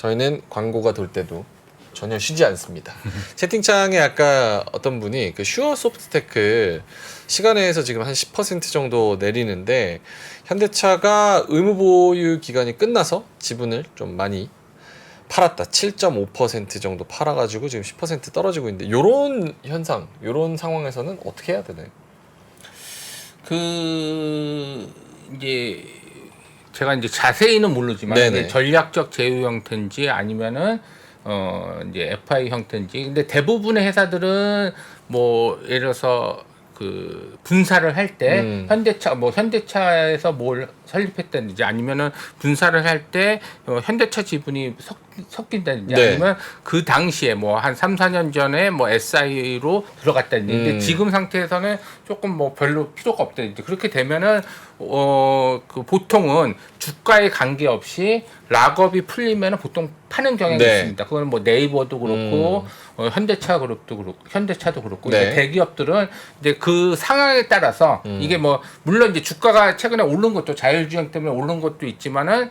저희는 광고가 돌 때도 전혀 쉬지 않습니다. 채팅창에 아까 어떤 분이 그 슈어 소프트테크 시간에서 지금 한 10% 정도 내리는데 현대차가 의무 보유 기간이 끝나서 지분을 좀 많이 팔았다. 7.5% 정도 팔아가지고 지금 10% 떨어지고 있는데 요런 현상, 요런 상황에서는 어떻게 해야 되나요? 이제 제가 이제 자세히는 모르지만 이제 전략적 제휴 형태인지 아니면은 이제 FI 형태인지, 근데 대부분의 회사들은 뭐 예를 들어서 그 분사를 할 때 현대차에서 뭘 설립했다든지 아니면은 분사를 할 때 현대차 지분이 섞인다든지 아니면 그 당시에 뭐 한 3, 4년 전에 뭐 SI로 들어갔다든지 근데 지금 상태에서는 조금 뭐 별로 필요가 없다든지 그렇게 되면은 그 보통은 주가에 관계없이 락업이 풀리면은 보통 파는 경향이 있습니다. 그거는 뭐 네이버도 그렇고 현대차 그룹도 그렇고 현대차도 그렇고 이제 대기업들은 이제 그 상황에 따라서 이게 뭐 물론 이제 주가가 최근에 오른 것도 자율주행 때문에 오른 것도 있지만은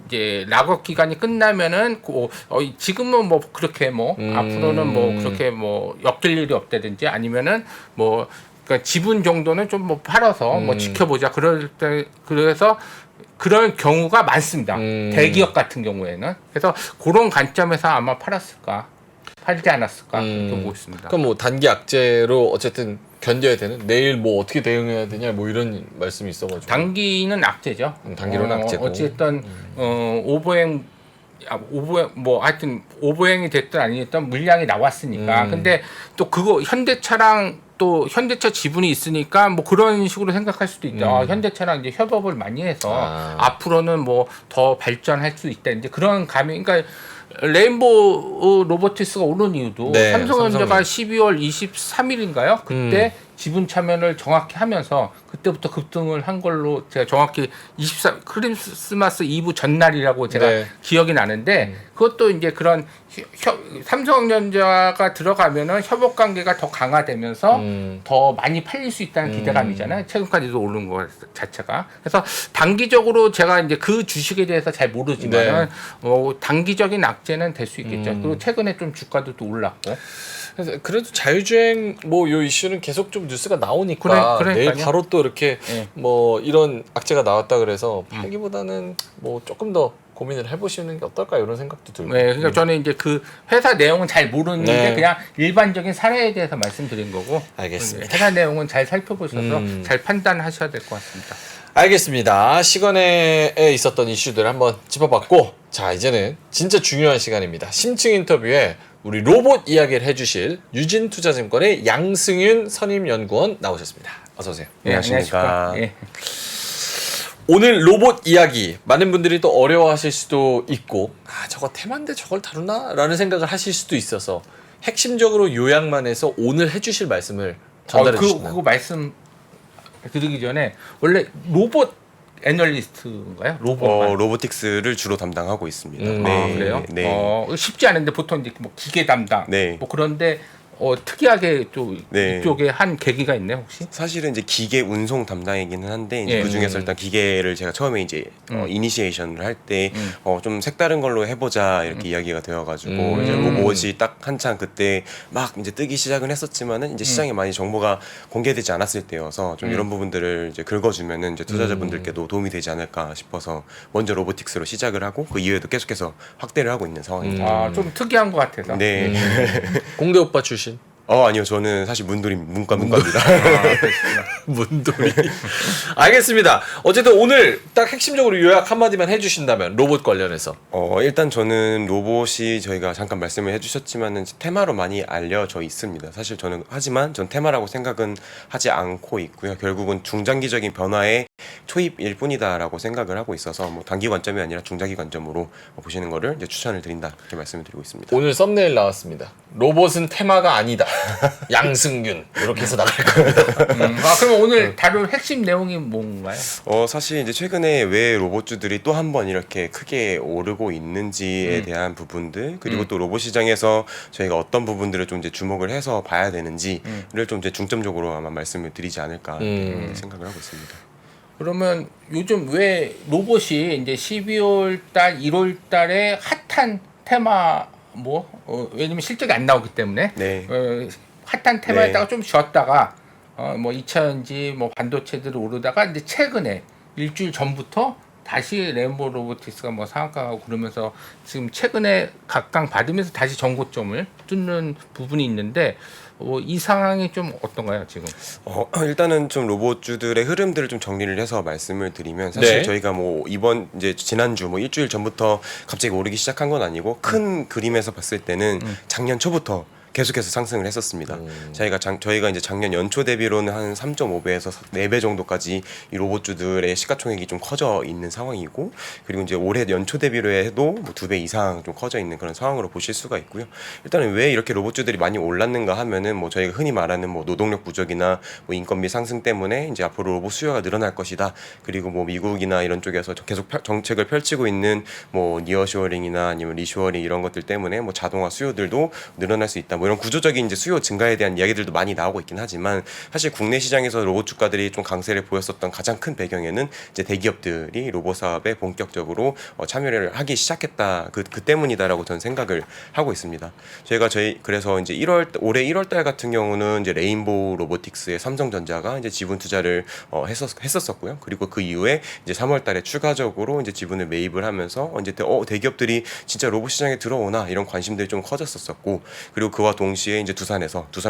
이제 락업 기간이 끝나면은 지금은 뭐 그렇게 뭐 앞으로는 뭐 그렇게 뭐 엮일 일이 없다든지 아니면은 뭐 그러니까 지분 정도는 좀 뭐 팔아서 뭐 지켜보자 그래서 그런 경우가 많습니다. 대기업 같은 경우에는. 그래서 그런 관점에서 아마 팔지 않았을까 그렇게 보고 있습니다. 그럼 뭐 단기 악재로 어쨌든 견뎌야 되는, 내일 뭐 어떻게 대응해야 되냐 뭐 이런 말씀이 있어가지고. 단기는 악재죠. 단기로는 악재고. 어쨌든 오버행 뭐 하여튼 오버행이 됐든 아니든 물량이 나왔으니까. 근데 또 그거 현대차랑 또 현대차 지분이 있으니까 뭐 그런 식으로 생각할 수도 있다. 현대차랑 이제 협업을 많이 해서 앞으로는 뭐 더 발전할 수 있다. 이제 그런 감이, 그러니까 레인보우 로보틱스가 오른 이유도 삼성전자가 12월 23일인가요? 그때 지분 참여를 정확히 하면서 그때부터 급등을 한 걸로 제가 정확히 크리스마스 이브 전날이라고 제가 기억이 나는데 그것도 이제 그런 삼성전자가 들어가면은 협업 관계가 더 강화되면서 더 많이 팔릴 수 있다는 기대감이잖아요. 최근까지도 오른 거 자체가. 그래서 단기적으로 제가 이제 그 주식에 대해서 잘 모르지만은 단기적인 악재는 될 수 있겠죠. 그리고 최근에 좀 주가도 또 올랐고. 그래도 자율주행 뭐 요 이슈는 계속 좀 뉴스가 나오니까 내일 바로 또 이렇게 뭐 이런 악재가 나왔다 그래서 팔기보다는 뭐 조금 더 고민을 해보시는 게 어떨까 이런 생각도 들고. 네, 그러니까 저는 이제 그 회사 내용은 잘 모르는데 그냥 일반적인 사례에 대해서 말씀드린 거고. 알겠습니다. 회사 내용은 잘 살펴보셔서 잘 판단하셔야 될 것 같습니다. 알겠습니다. 시간에 있었던 이슈들 한번 짚어봤고, 자 이제는 진짜 중요한 시간입니다. 심층 인터뷰에 우리 로봇 이야기를 해주실 유진투자증권의 양승윤 선임연구원 나오셨습니다. 어서 오세요. 네, 안녕하십니까. 오늘 로봇 이야기 많은 분들이 또 어려워하실 수도 있고 저거 테마인데 저걸 다루나? 라는 생각을 하실 수도 있어서 핵심적으로 요약만 해서 오늘 해주실 말씀을 전달해 주시나요? 그거 말씀 드리기 전에 원래 로봇 애널리스트인가요? 로보틱스를 주로 담당하고 있습니다. 그래요? 네. 쉽지 않은데 보통 이제 뭐 기계 담당 뭐 그런데 특이하게 또 이쪽에 한 계기가 있네 혹시? 사실은 이제 기계 운송 담당이기는 한데 이제 그 중에서 일단 기계를 제가 처음에 이제 이니시에이션을 할 때 좀 색다른 걸로 해보자 이렇게 이야기가 되어가지고 이제 로봇이 딱 한창 그때 막 이제 뜨기 시작은 했었지만은 이제 시장에 많이 정보가 공개되지 않았을 때여서 좀 이런 부분들을 이제 긁어주면은 이제 투자자분들께도 도움이 되지 않을까 싶어서 먼저 로보틱스로 시작을 하고 그 이후에도 계속해서 확대를 하고 있는 상황입니다. 좀 특이한 것 같아서. 네. 공대 오빠 출신? 아니요. 저는 사실 문과입니다. 문돌이. 알겠습니다. 어쨌든 오늘 딱 핵심적으로 요약 한마디만 해주신다면 로봇 관련해서. 일단 저는 로봇이 저희가 잠깐 말씀을 해주셨지만은 테마로 많이 알려져 있습니다. 사실 저는 하지만 전 테마라고 생각은 하지 않고 있고요. 결국은 중장기적인 변화의 초입일 뿐이다라고 생각을 하고 있어서 뭐 단기 관점이 아니라 중장기 관점으로 보시는 거를 이제 추천을 드린다 이렇게 말씀을 드리고 있습니다. 오늘 썸네일 나왔습니다. 로봇은 테마가 아니다. 양승균 이렇게 해서 나갈 겁니다. 그럼 오늘 다룰 핵심 내용이 뭔가요? 사실 이제 최근에 왜 로봇주들이 또 한 번 이렇게 크게 오르고 있는지에 대한 부분들 그리고 또 로봇 시장에서 저희가 어떤 부분들을 좀 이제 주목을 해서 봐야 되는지를 좀 이제 중점적으로 아마 말씀을 드리지 않을까 생각을 하고 있습니다. 그러면 요즘 왜 로봇이 이제 12월 달, 1월 달에 핫한 테마 왜냐면 실적이 안 나오기 때문에 네. 핫한 테마에다가 네. 좀 쉬었다가 뭐 2차전지 뭐 반도체들이 오르다가 이제 최근에 일주일 전부터 다시 레인보우 로보틱스가 뭐 상한가하고 그러면서 지금 최근에 각광 받으면서 다시 전고점을 뚫는 부분이 있는데 이 상황이 좀 어떤가요 지금? 일단은 좀 로봇주들의 흐름들을 좀 정리를 해서 말씀을 드리면 사실 네. 저희가 뭐 이번 이제 지난주 뭐 일주일 전부터 갑자기 오르기 시작한 건 아니고 큰 그림에서 봤을 때는 작년 초부터 계속해서 상승을 했었습니다. 저희가 이제 작년 연초 대비로는 한 3.5배에서 4배 정도까지 이 로봇주들의 시가총액이 좀 커져 있는 상황이고, 그리고 이제 올해 연초 대비로 해도 뭐 2배 이상 좀 커져 있는 그런 상황으로 보실 수가 있고요. 일단은 왜 이렇게 로봇주들이 많이 올랐는가 하면은 뭐 저희가 흔히 말하는 뭐 노동력 부족이나 뭐 인건비 상승 때문에 이제 앞으로 로봇 수요가 늘어날 것이다. 그리고 뭐 미국이나 이런 쪽에서 계속 정책을 펼치고 있는 뭐 니어쇼어링이나 아니면 리쇼어링 이런 것들 때문에 뭐 자동화 수요들도 늘어날 수 있다. 뭐 이런 구조적인 이제 수요 증가에 대한 이야기들도 많이 나오고 있긴 하지만, 사실 국내 시장에서 로봇 주가들이 좀 강세를 보였었던 가장 큰 배경에는 이제 대기업들이 로봇 사업에 본격적으로 참여를 하기 시작했다. 그 때문이다라고 저는 생각을 하고 있습니다. 그래서 이제 올해 1월달 같은 경우는 이제 레인보우 로보틱스의 삼성전자가 이제 지분 투자를 했었었고요. 그리고 그 이후에 이제 3월달에 추가적으로 이제 지분을 매입을 하면서 이제 대기업들이 진짜 로봇 시장에 들어오나 이런 관심들이 좀 커졌었고, 그리고 그와 동시에 이제 두산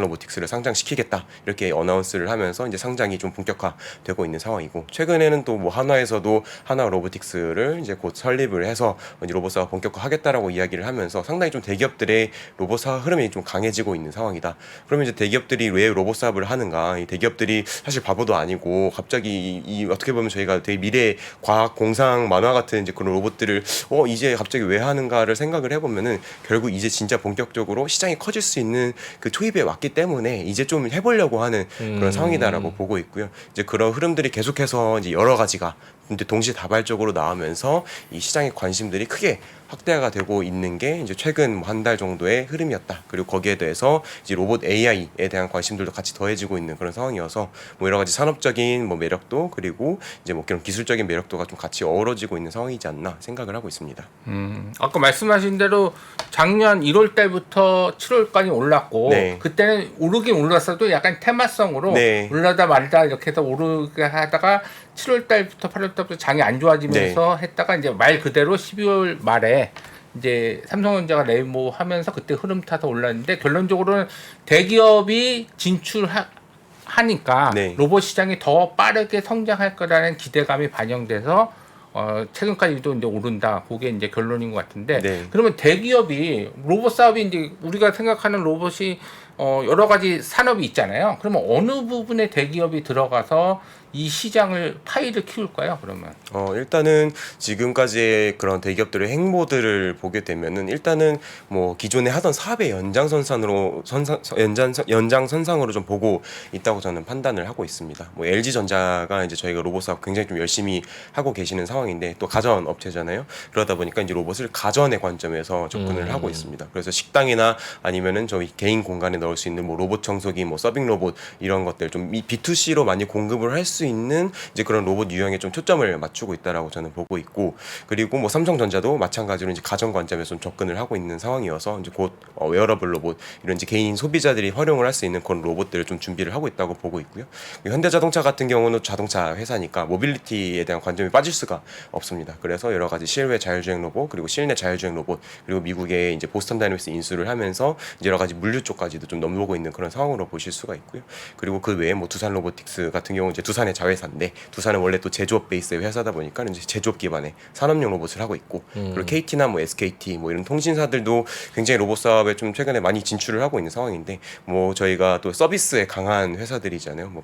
로보틱스를 상장시키겠다 이렇게 어나운스를 하면서 이제 상장이 좀 본격화되고 있는 상황이고, 최근에는 또 뭐 한화에서도 한화 로보틱스를 이제 곧 설립을 해서 이제 로봇 사업 본격화하겠다라고 이야기를 하면서 상당히 좀 대기업들의 로봇 사업 흐름이 좀 강해지고 있는 상황이다. 그러면 이제 대기업들이 왜 로봇 사업을 하는가? 이 대기업들이 사실 바보도 아니고 갑자기 어떻게 보면 저희가 되게 미래 과학 공상 만화 같은 이제 그런 로봇들을 이제 갑자기 왜 하는가를 생각을 해보면은 결국 이제 진짜 본격적으로 시장이 커질 수 있는 그 초입에 왔기 때문에 이제 좀 해보려고 하는 그런 상황이다라고 보고 있고요. 이제 그런 흐름들이 계속해서 이제 여러 가지가 근데 동시다발적으로 나오면서 이 시장의 관심들이 크게 확대가 되고 있는 게 이제 최근 한 달 정도의 흐름이었다. 그리고 거기에 대해서 이제 로봇 AI에 대한 관심들도 같이 더해지고 있는 그런 상황이어서 뭐 여러 가지 산업적인 뭐 매력도, 그리고 이제 뭐 그런 기술적인 매력도가 좀 같이 어우러지고 있는 상황이지 않나 생각을 하고 있습니다. 아까 말씀하신 대로 작년 1월 달부터 7월까지 올랐고, 네. 그때는 오르긴 올랐어도 약간 테마성으로 네. 올라다 말다 이렇게 해서 오르게 하다가 7월 달부터 8월 달부터 장이 안 좋아지면서 했다가 이제 말 그대로 12월 말에 이제 삼성전자가 레인보우 하면서 그때 흐름 타서 올랐는데, 결론적으로는 대기업이 진출하니까 네. 로봇 시장이 더 빠르게 성장할 거라는 기대감이 반영돼서 최근까지도 이제 오른다. 그게 이제 결론인 것 같은데, 네. 그러면 대기업이 로봇 사업이 이제 우리가 생각하는 로봇이 여러 가지 산업이 있잖아요. 그러면 어느 부분에 대기업이 들어가서 이 시장을 파이를 키울까요? 그러면 일단은 지금까지의 그런 대기업들의 행보들을 보게 되면은 일단은 뭐 기존에 하던 사업의 연장선상으로 좀 보고 있다고 저는 판단을 하고 있습니다. 뭐 LG전자가 이제 저희가 로봇 사업 굉장히 좀 열심히 하고 계시는 상황인데, 또 가전 업체잖아요. 그러다 보니까 이제 로봇을 가전의 관점에서 접근을 하고 있습니다. 그래서 식당이나 아니면은 저희 개인 공간에 넣을 수 있는 뭐 로봇 청소기, 뭐 서빙 로봇 이런 것들 좀 B2C로 많이 공급을 할 수 있는 이제 그런 로봇 유형에 좀 초점을 맞추고 있다라고 저는 보고 있고, 그리고 뭐 삼성전자도 마찬가지로 이제 가전 관점에서 좀 접근을 하고 있는 상황이어서 이제 곧 웨어러블 로봇 이런 이제 개인 소비자들이 활용을 할 수 있는 그런 로봇들을 좀 준비를 하고 있다고 보고 있고요. 현대자동차 같은 경우는 자동차 회사니까 모빌리티에 대한 관점이 빠질 수가 없습니다. 그래서 여러 가지 실외 자율주행 로봇, 그리고 실내 자율주행 로봇, 그리고 미국의 이제 보스턴 다이내믹스 인수를 하면서 이제 여러 가지 물류 쪽까지도 좀 넘보고 있는 그런 상황으로 보실 수가 있고요. 그리고 그 외에 뭐 두산 로보틱스 같은 경우 이제 두산의 자회사인데, 두산은 원래 또 제조업 베이스의 회사다 보니까 이제 제조업 기반의 산업용 로봇을 하고 있고, 그리고 KT나 뭐 SKT 뭐 이런 통신사들도 굉장히 로봇 사업에 좀 최근에 많이 진출을 하고 있는 상황인데, 뭐 저희가 또 서비스에 강한 회사들이잖아요. 뭐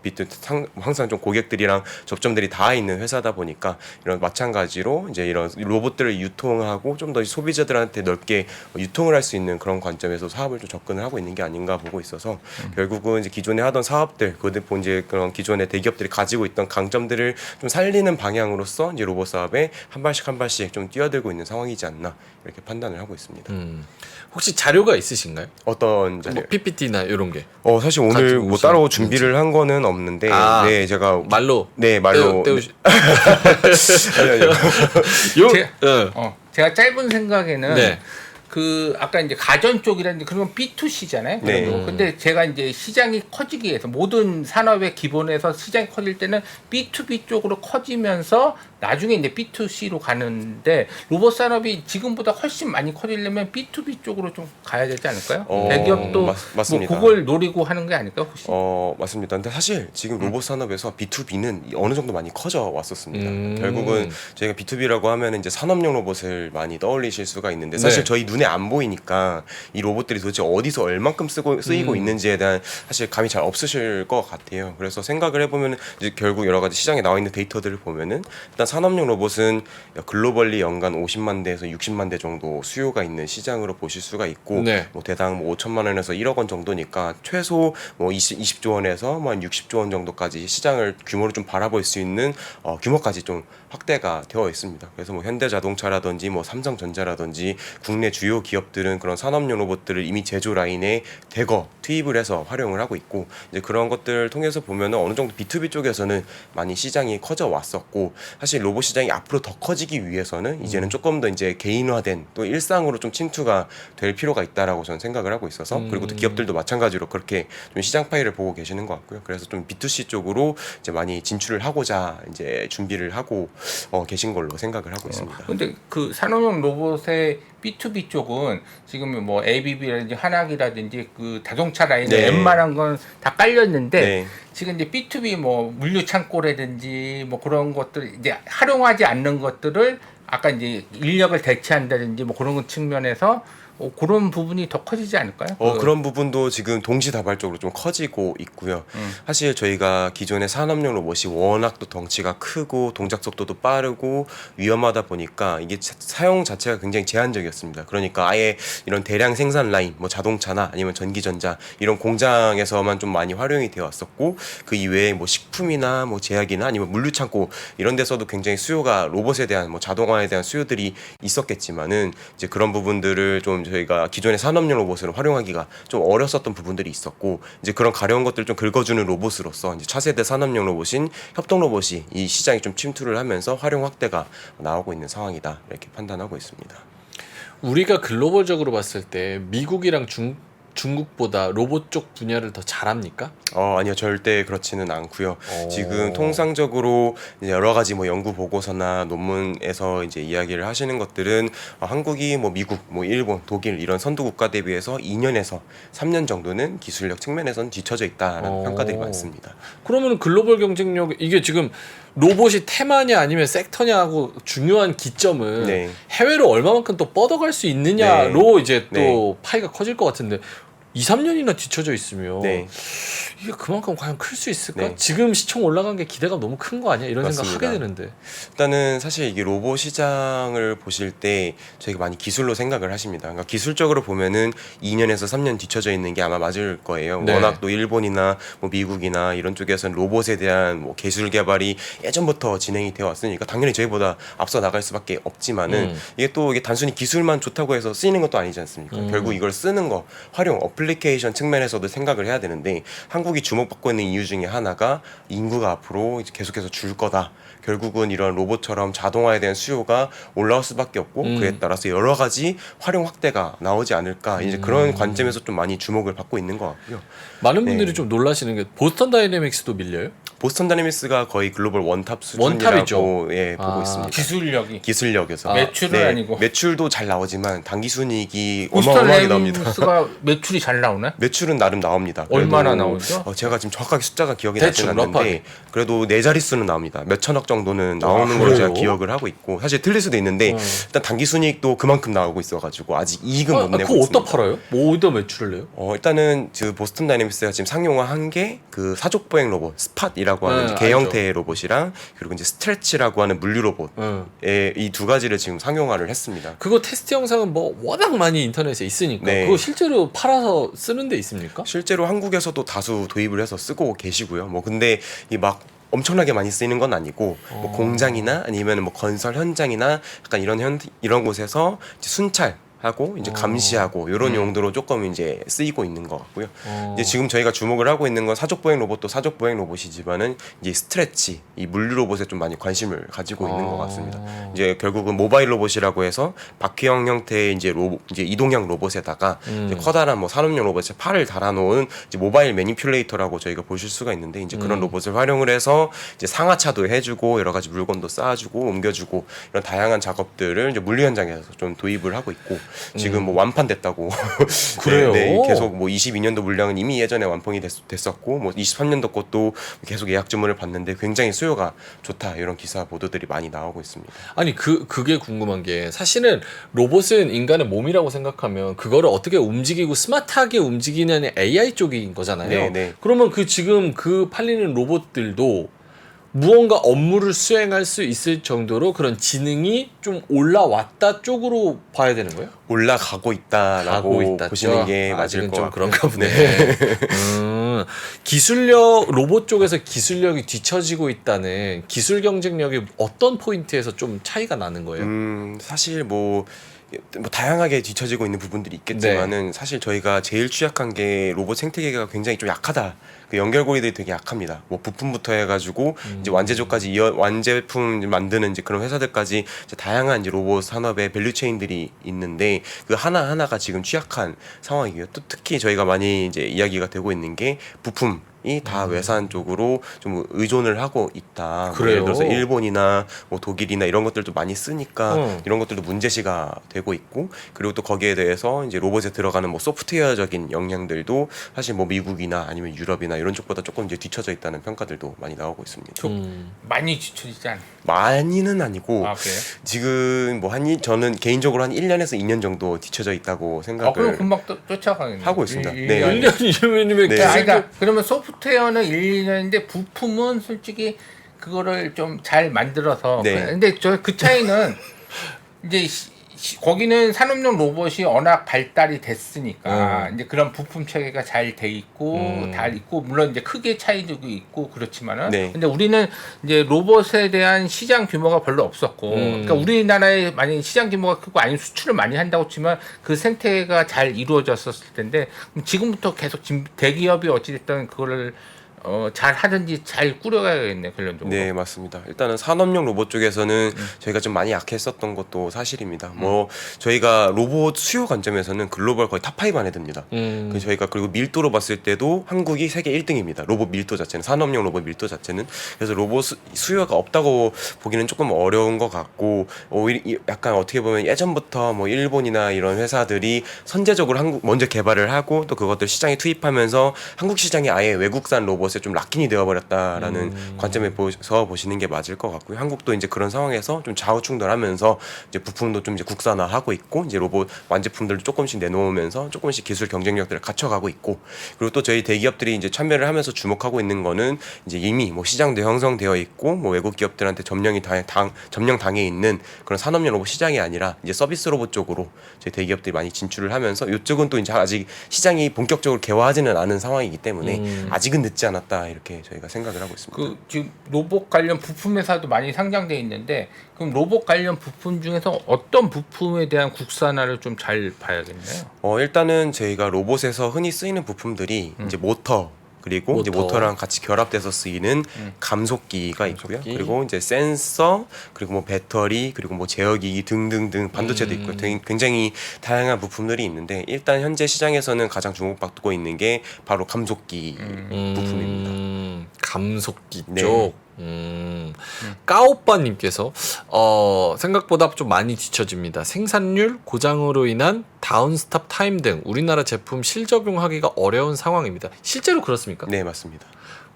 항상 좀 고객들이랑 접점들이 다 있는 회사다 보니까 이런 마찬가지로 이제 이런 로봇들을 유통하고 좀 더 소비자들한테 넓게 유통을 할 수 있는 그런 관점에서 사업을 좀 접근을 하고 있는 게 아닌가 보고 있어서, 결국은 이제 기존에 하던 사업들, 이제 그런 기존의 대기업들이 가지고 가지고 있던 강점들을 좀 살리는 방향으로서 이제 로봇 사업에 한 발씩 좀 뛰어들고 있는 상황이지 않나 이렇게 판단을 하고 있습니다. 혹시 자료가 있으신가요? 어떤 자료? 뭐 PPT나 이런 게 사실 오늘 가지고 뭐 오시는 따로 준비를 한 거는 없는데, 네, 제가 말로 말로 떼우시. 아니요. 제가 짧은 생각에는 네. 그 아까 이제 가전 쪽이라든지 그런 건 B2C잖아요. 네. 근데 제가 이제 시장이 커지기 위해서 모든 산업의 기본에서 시장이 커질 때는 B2B 쪽으로 커지면서 나중에 이제 B2C로 가는데 로봇 산업이 지금보다 훨씬 많이 커지려면 B2B 쪽으로 좀 가야 되지 않을까요? 대기업도 맞습니다. 뭐 그걸 노리고 하는 게 아닐까요, 혹시? 맞습니다. 근데 사실 지금 로봇 산업에서 B2B는 어느 정도 많이 커져 왔었습니다. 결국은 저희가 B2B라고 하면 이제 산업용 로봇을 많이 떠올리실 수가 있는데 사실 네. 저희 눈에 안 보이니까 이 로봇들이 도대체 어디서 얼만큼 쓰이고 있는지에 대한 사실 감이 잘 없으실 것 같아요. 그래서 생각을 해보면 이제 결국 여러 가지 시장에 나와 있는 데이터들을 보면은 일단 산업용 로봇은 글로벌리 연간 50만 대에서 60만 대 정도 수요가 있는 시장으로 보실 수가 있고 네. 뭐 대당 뭐 5천만 원에서 1억 원 정도니까 최소 뭐 20조 원에서 뭐 한 60조 원 정도까지 시장을 규모를 좀 바라볼 수 있는 규모까지 좀 확대가 되어 있습니다. 그래서 뭐 현대자동차라든지 뭐 삼성전자라든지 국내 주요 기업들은 그런 산업용 로봇들을 이미 제조 라인에 대거 투입을 해서 활용을 하고 있고 이제 그런 것들을 통해서 보면은 어느 정도 B2B 쪽에서는 많이 시장이 커져 왔었고 사실 로봇 시장이 앞으로 더 커지기 위해서는 이제는 조금 더 이제 개인화된 또 일상으로 좀 침투가 될 필요가 있다라고 저는 생각을 하고 있어서 그리고 또 기업들도 마찬가지로 그렇게 좀 시장 파이를 보고 계시는 것 같고요. 그래서 좀 B2C 쪽으로 이제 많이 진출을 하고자 이제 준비를 하고 계신 걸로 생각을 하고 있습니다. 근데 그 산업용 로봇의 B2B 쪽은 지금 뭐 ABB라든지 한학이라든지 그 자동차 라인에 네. 웬만한 건 다 깔렸는데 네. 지금 이제 B2B 뭐 물류 창고라든지 뭐 그런 것들 이제 활용하지 않는 것들을 아까 이제 인력을 대체한다든지 뭐 그런 측면에서 그런 부분이 더 커지지 않을까요? 그런 부분도 지금 동시다발적으로 좀 커지고 있고요. 사실 저희가 기존의 산업용 로봇이 워낙 또 덩치가 크고 동작 속도도 빠르고 위험하다 보니까 이게 사용 자체가 굉장히 제한적이었습니다. 그러니까 아예 이런 대량 생산 라인, 뭐 자동차나 아니면 전기전자 이런 공장에서만 좀 많이 활용이 되어 왔었고 그 이외에 뭐 식품이나 뭐 제약이나 아니면 물류창고 이런 데서도 굉장히 수요가 로봇에 대한 뭐 자동화에 대한 수요들이 있었겠지만은 이제 그런 부분들을 좀 저희가 기존의 산업용 로봇을 활용하기가 좀 어렸었던 부분들이 있었고 이제 그런 가려운 것들을 좀 긁어주는 로봇으로서 이제 차세대 산업용 로봇인 협동 로봇이 이 시장에 좀 침투를 하면서 활용 확대가 나오고 있는 상황이다 이렇게 판단하고 있습니다. 우리가 글로벌적으로 봤을 때 미국이랑 중국보다 로봇 쪽 분야를 더 잘합니까? 아니요, 절대 그렇지는 않고요. 지금 통상적으로 이제 여러 가지 뭐 연구 보고서나 논문에서 이제 이야기를 하시는 것들은 한국이 뭐 미국, 뭐 일본, 독일 이런 선두 국가 대비해서 2년에서 3년 정도는 기술력 측면에서는 뒤처져 있다라는 평가들이 많습니다. 그러면 글로벌 경쟁력 이게 지금 로봇이 테마냐 아니면 섹터냐하고 중요한 기점은 네. 해외로 얼마만큼 또 뻗어갈 수 있느냐로 이제 또 파이가 커질 것 같은데 2, 3년이나 뒤쳐져 있으면 네. 이게 그만큼 과연 클 수 있을까? 네. 지금 시총 올라간 게 기대가 너무 큰 거 아니야? 이런 맞습니다. 생각 하게 되는데. 일단은 사실 이게 로봇 시장을 보실 때 저희가 많이 기술로 생각을 하십니다. 그러니까 기술적으로 보면은 2년에서 3년 뒤쳐져 있는 게 아마 맞을 거예요. 네. 워낙 또 일본이나 뭐 미국이나 이런 쪽에서는 로봇에 대한 뭐 기술 개발이 예전부터 진행이 되어 왔으니까 당연히 저희보다 앞서 나갈 수밖에 없지만은 이게 단순히 기술만 좋다고 해서 쓰이는 것도 아니지 않습니까? 결국 이걸 쓰는 거, 활용, 어플리케이션 측면에서도 생각을 해야 되는데 한국이 주목받고 있는 이유 중에 하나가 인구가 앞으로 이제 계속해서 줄 거다. 결국은 이런 로봇처럼 자동화에 대한 수요가 올라올 수밖에 없고 그에 따라서 여러 가지 활용 확대가 나오지 않을까 이제 그런 관점에서 좀 많이 주목을 받고 있는 것 같고요. 많은 분들이 좀 놀라시는 게 보스턴 다이내믹스도 밀려요? 보스턴 다이내믹스가 거의 글로벌 원탑 원탑이죠. 수준이라고 보고 있습니다. 기술력이 기술력에서 매출은 아니고 매출도 잘 나오지만 당기 순이익이 보스턴 어마어마하게 나옵니다. 다이내믹스가 매출이 잘 나오네? 매출은 나름 나옵니다. 얼마나 그래도, 나오죠? 제가 지금 정확하게 숫자가 기억이 나지 대충 않는데 러프하게. 그래도 네 자릿수는 나옵니다. 몇 천억 정도는 나오는 걸로 제가 그래요? 기억을 하고 있고 사실 틀릴 수도 있는데 일단 당기 순이익도 그만큼 나오고 있어가지고 아직 이익은 못 내고 그거 있습니다. 어디다 팔아요? 뭐 어디다 매출을 내요? 일단은 보스턴 다이내믹스가 지금 상용화한 게 그 사족 보행 로봇 스팟이라고 하는 네, 개 알죠. 형태의 로봇이랑 그리고 이제 스트레치라고 하는 물류 로봇 이 두 가지를 지금 상용화를 했습니다. 그거 테스트 영상은 뭐 워낙 많이 인터넷에 있으니까 네. 그거 실제로 팔아서 쓰는 데 있습니까? 실제로 한국에서도 다수 도입을 해서 쓰고 계시고요. 뭐 근데 이 막 엄청나게 많이 쓰이는 건 아니고 뭐 공장이나 아니면 뭐 건설 현장이나 약간 이런 곳에서 이제 순찰하고 이제 감시하고 이런 용도로 조금 이제 쓰이고 있는 것 같고요. 이제 지금 저희가 주목을 하고 있는 건 사족 보행 로봇도 사족 보행 로봇이지만은 이제 스트레치 이 물류 로봇에 좀 많이 관심을 가지고 있는 것 같습니다. 이제 결국은 모바일 로봇이라고 해서 바퀴형 형태의 이제 이제 이동형 로봇에다가 이제 커다란 뭐 산업용 로봇에 팔을 달아놓은 이제 모바일 매니퓰레이터라고 저희가 보실 수가 있는데 이제 그런 로봇을 활용을 해서 이제 상하차도 해주고 여러 가지 물건도 쌓아주고 옮겨주고 이런 다양한 작업들을 이제 물류 현장에서 좀 도입을 하고 있고 지금 뭐 완판됐다고 그래요? 네, 계속 뭐 22년도 물량은 이미 예전에 완판이 됐었고 뭐 23년도 것도 계속 예약 주문을 받는데 굉장히 수요가 좋다 이런 기사 보도들이 많이 나오고 있습니다. 아니 그게 궁금한 게 사실은 로봇은 인간의 몸이라고 생각하면 그거를 어떻게 움직이고 스마트하게 움직이는 AI 쪽인 거잖아요. 네. 그러면 지금 팔리는 로봇들도 무언가 업무를 수행할 수 있을 정도로 그런 지능이 좀 올라왔다 쪽으로 봐야 되는 거예요? 올라가고 있다라고 보시는 게 맞을 아직은 것 좀 같고요. 그런가 보네. 기술력 로봇 쪽에서 기술력이 뒤처지고 있다는 기술 경쟁력이 어떤 포인트에서 좀 차이가 나는 거예요? 사실 뭐 다양하게 뒤처지고 있는 부분들이 있겠지만은 사실 저희가 제일 취약한 게 로봇 생태계가 굉장히 좀 약하다. 그 연결고리들이 되게 약합니다. 뭐 부품부터 해가지고 이제 완제조까지 완제품 만드는 이제 그런 회사들까지 이제 다양한 이제 로봇 산업의 밸류체인들이 있는데 그 하나 하나가 지금 취약한 상황이고요. 또 특히 저희가 많이 이제 이야기가 되고 있는 게 부품. 이 다 외산 쪽으로 좀 의존을 하고 있다. 뭐 예를 들어서 일본이나 뭐 독일이나 이런 것들도 많이 쓰니까 이런 것들도 문제시가 되고 있고 그리고 또 거기에 대해서 이제 로봇에 들어가는 뭐 소프트웨어적인 역량들도 사실 뭐 미국이나 아니면 유럽이나 이런 쪽보다 조금 이제 뒤쳐져 있다는 평가들도 많이 나오고 있습니다. 많이 뒤처지지 않아요? 많이는 아니고 그래요? 지금 뭐 저는 개인적으로 한 1년에서 2년 정도 뒤쳐져 있다고 생각을 그럼 금방 쫓아가겠네요. 하고 있습니다. 네. 1년이면 네. 그러니까 그러면 소프트웨어는 1년인데 부품은 솔직히 그거를 좀 잘 만들어서 네. 근데 그 차이는 이제 거기는 산업용 로봇이 워낙 발달이 됐으니까 이제 그런 부품 체계가 잘 돼 있고 물론 이제 크게 차이도 있고 그렇지만은 네. 근데 우리는 이제 로봇에 대한 시장 규모가 별로 없었고 그러니까 우리나라에 만약에 시장 규모가 크고 아니면 수출을 많이 한다고 치면 그 생태가 잘 이루어졌었을 텐데 지금부터 계속 대기업이 어찌됐든 그거를 잘 하든지 잘 꾸려가야겠네 결론적으로. 네, 맞습니다. 일단은 산업용 로봇 쪽에서는 저희가 좀 많이 약했었던 것도 사실입니다. 뭐 저희가 로봇 수요 관점에서는 글로벌 거의 탑5 안에 듭니다. 그 저희가 그리고 밀도로 봤을 때도 한국이 세계 1등입니다. 로봇 밀도 자체는 산업용 로봇 밀도 자체는 그래서 로봇 수요가 없다고 보기는 조금 어려운 것 같고 오히려 약간 어떻게 보면 예전부터 뭐 일본이나 이런 회사들이 선제적으로 먼저 개발을 하고 또 그것들 시장에 투입하면서 한국 시장이 아예 외국산 로봇 좀 락인이 되어버렸다라는 관점에서 보시는 게 맞을 것 같고요. 한국도 이제 그런 상황에서 좀 좌우충돌하면서 이제 부품도 좀 이제 국산화하고 있고 이제 로봇 완제품들도 조금씩 내놓으면서 조금씩 기술 경쟁력들을 갖춰가고 있고 그리고 또 저희 대기업들이 이제 참여를 하면서 주목하고 있는 거는 이제 이미 뭐 시장도 형성되어 있고 뭐 외국 기업들한테 점령 당해 있는 그런 산업용 로봇 시장이 아니라 이제 서비스 로봇 쪽으로 저희 대기업들이 많이 진출을 하면서 이쪽은 또 이제 아직 시장이 본격적으로 개화하지는 않은 상황이기 때문에 아직은 늦지 않았다. 이렇게 저희가 생각을 하고 있습니다. 그 지금 로봇 관련 부품 회사도 많이 상장돼 있는데 그럼 로봇 관련 부품 중에서 어떤 부품에 대한 국산화를 좀 잘 봐야겠네요. 일단은 저희가 로봇에서 흔히 쓰이는 부품들이 이제 모터 그리고 이제 모터랑 같이 결합돼서 쓰이는 감속기가 있고요. 그리고 이제 센서, 그리고 뭐 배터리, 그리고 뭐 제어기기 등등등 반도체도 있고요. 굉장히 다양한 부품들이 있는데 일단 현재 시장에서는 가장 주목받고 있는 게 바로 감속기 부품입니다. 감속기 네. 쪽. 까오빠님께서 생각보다 좀 많이 뒤처집니다. 생산률, 고장으로 인한 다운스탑 타임 등 우리나라 제품 실적용하기가 어려운 상황입니다. 실제로 그렇습니까? 네, 맞습니다.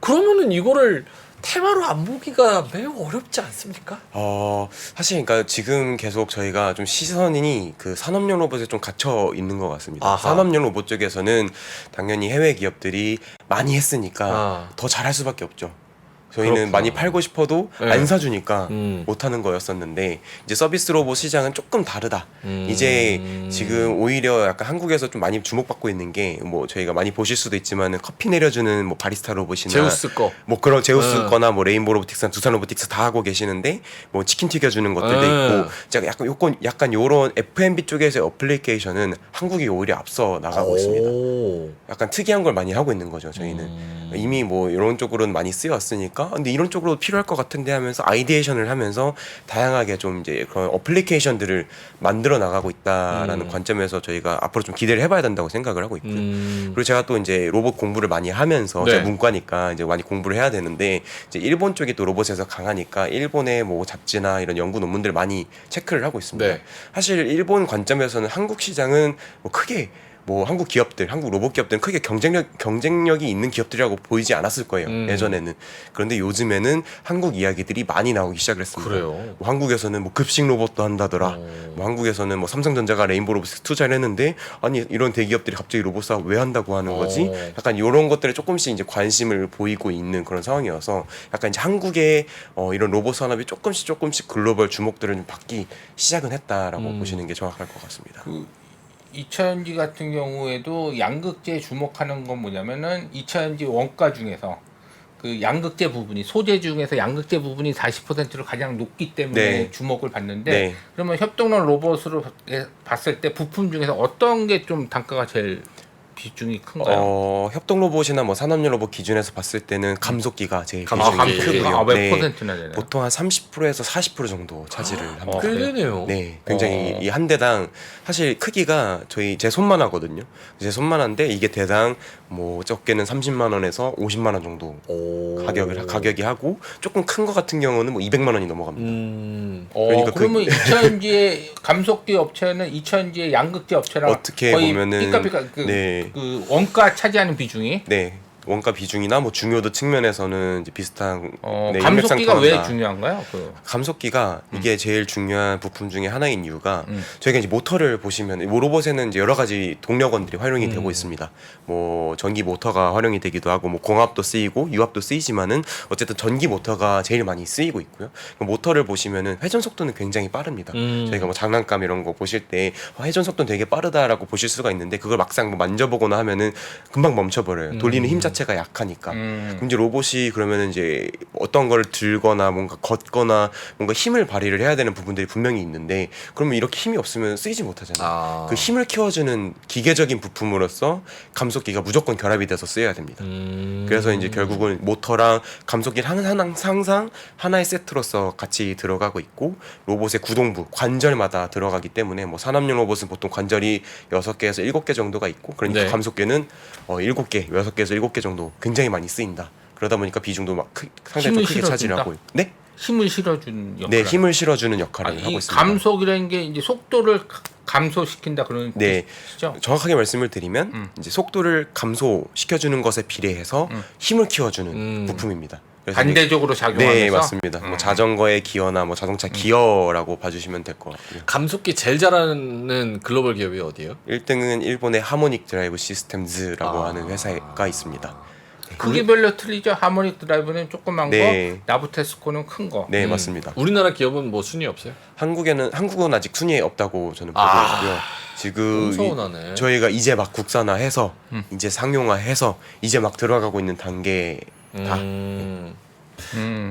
그러면은 이거를 테마로 안 보기가 매우 어렵지 않습니까? 사실 그러니까 지금 계속 저희가 좀 시선이 그 산업용 로봇에 좀 갇혀 있는 것 같습니다. 아하. 산업용 로봇 쪽에서는 당연히 해외 기업들이 많이 했으니까 더 잘할 수밖에 없죠. 저희는 그렇구나. 많이 팔고 싶어도 네. 안 사주니까 음. 못하는 거였었는데 이제 서비스 로봇 시장은 조금 다르다. 이제 지금 오히려 약간 한국에서 좀 많이 주목받고 있는 게 뭐 저희가 많이 보실 수도 있지만 커피 내려주는 뭐 바리스타 로봇이나 제우스 거. 뭐 그런 제우스 거나 뭐 레인보우 로보틱스나 두산 로보틱스 다 하고 계시는데 뭐 치킨 튀겨주는 것들도 있고 제가 약간 요런 F&B 쪽에서의 어플리케이션은 한국이 오히려 앞서 나가고 있습니다. 오. 약간 특이한 걸 많이 하고 있는 거죠 저희는. 이미 뭐 이런 쪽으로는 많이 쓰여왔으니까 근데 이런 쪽으로 필요할 것 같은데 하면서 아이디에이션을 하면서 다양하게 좀 이제 그런 어플리케이션들을 만들어 나가고 있다라는 관점에서 저희가 앞으로 좀 기대를 해봐야 된다고 생각을 하고 있고요. 그리고 제가 또 이제 로봇 공부를 많이 하면서 네. 제가 문과니까 이제 많이 공부를 해야 되는데 이제 일본 쪽이 또 로봇에서 강하니까 일본의 뭐 잡지나 이런 연구 논문들 많이 체크를 하고 있습니다. 네. 사실 일본 관점에서는 한국 시장은 뭐 크게 뭐 한국 기업들, 한국 로봇 기업들은 크게 경쟁력이 있는 기업들이라고 보이지 않았을 거예요. 예전에는. 그런데 요즘에는 한국 이야기들이 많이 나오기 시작을 했습니다. 그래요? 뭐 한국에서는 뭐 급식 로봇도 한다더라. 뭐 한국에서는 뭐 삼성전자가 레인보우 로봇에 투자를 했는데 아니 이런 대기업들이 갑자기 로봇 사업 왜 한다고 하는 거지? 약간 이런 것들에 조금씩 이제 관심을 보이고 있는 그런 상황이어서 약간 이제 한국의 이런 로봇 산업이 조금씩 글로벌 주목들을 좀 받기 시작은 했다라고 보시는 게 정확할 것 같습니다. 이차전지 같은 경우에도 양극재에 주목하는 건 뭐냐면은 이차전지 원가 중에서 그 양극재 부분이 소재 중에서 양극재 부분이 40%로 가장 높기 때문에 네. 주목을 받는데 네. 그러면 협동론 로봇으로 봤을 때 부품 중에서 어떤 게 좀 단가가 제일 비중이 큰가요? 협동 로봇이나 뭐 산업용 로봇 기준에서 봤을 때는 감속기가 제일 감속기. 비중이 크고요. 몇 네. 퍼센트나 되나요? 보통 한 30%에서 40% 정도 차지를 합니다. 꽤 되네요. 네, 굉장히 이 한 대당 사실 크기가 제 손만 하거든요. 제 손만 한데 이게 대당 뭐 적게는 30만 원에서 50만 원 정도 오. 가격이 하고 조금 큰 거 같은 경우는 뭐 200만 원이 넘어갑니다. 그러니까 그러면 이차전지의 감속기 업체는 이차전지의 양극재 업체랑 어떻게 거의 보면은 삐까삐까 그 원가 차지하는 비중이 네. 원가 비중이나 뭐 중요도 측면에서는 이제 비슷한 감속기가 왜 일맥상통한다. 중요한가요? 감속기가 이게 제일 중요한 부품 중에 하나인 이유가 저희가 이제 모터를 보시면 로봇에는 이제 여러 가지 동력원들이 활용이 되고 있습니다. 뭐 전기 모터가 활용이 되기도 하고 뭐 공합도 쓰이고 유압도 쓰이지만은 어쨌든 전기 모터가 제일 많이 쓰이고 있고요. 모터를 보시면은 회전 속도는 굉장히 빠릅니다. 저희가 뭐 장난감 이런 거 보실 때 회전 속도는 되게 빠르다라고 보실 수가 있는데 그걸 막상 뭐 만져보거나 하면은 금방 멈춰버려요. 돌리는 힘 자체가 약하니까. 그럼 이제 로봇이 그러면은 이제 어떤 걸 들거나 뭔가 걷거나 뭔가 힘을 발휘를 해야 되는 부분들이 분명히 있는데 그러면 이렇게 힘이 없으면 쓰이지 못하잖아요. 그 힘을 키워주는 기계적인 부품으로서 감속기가 무조건 결합이 돼서 쓰여야 됩니다. 그래서 이제 결국은 모터랑 감속기를 항상 하나의 세트로서 같이 들어가고 있고 로봇의 구동부 관절마다 들어가기 때문에 뭐 산업용 로봇은 보통 관절이 6개에서 7개 정도가 있고 그러니까 네. 감속기는 7개, 6개에서 7개 정도 굉장히 많이 쓰인다. 그러다 보니까 비중도 막 상당히 좀 크게 차지를 하고 있고. 네? 힘을 실어주는 역할. 네, 힘을 실어주는 역할을 이 하고 있습니다. 감속이라는 게 이제 속도를 감소시킨다 그런 네. 뜻이죠. 정확하게 말씀을 드리면 이제 속도를 감소시켜주는 것에 비례해서 힘을 키워주는 부품입니다. 그래서 반대적으로 작용하면서. 네, 맞습니다. 뭐 자전거의 기어나 뭐 자동차 기어라고 봐주시면 될 것 같고요. 감속기 제일 잘하는 글로벌 기업이 어디예요? 1등은 일본의 하모닉 드라이브 시스템즈라고 하는 회사가 있습니다. 크기별로 틀리죠. 하모닉 드라이브는 조그만 네. 거, 나부테스코는 큰 거. 네, 맞습니다. 우리나라 기업은 뭐 순위 없어요? 한국은 아직 순위에 없다고 저는 보고 있고요. 지금 너무 서운하네. 저희가 이제 막 국산화해서 이제 상용화해서 이제 막 들어가고 있는 단계다.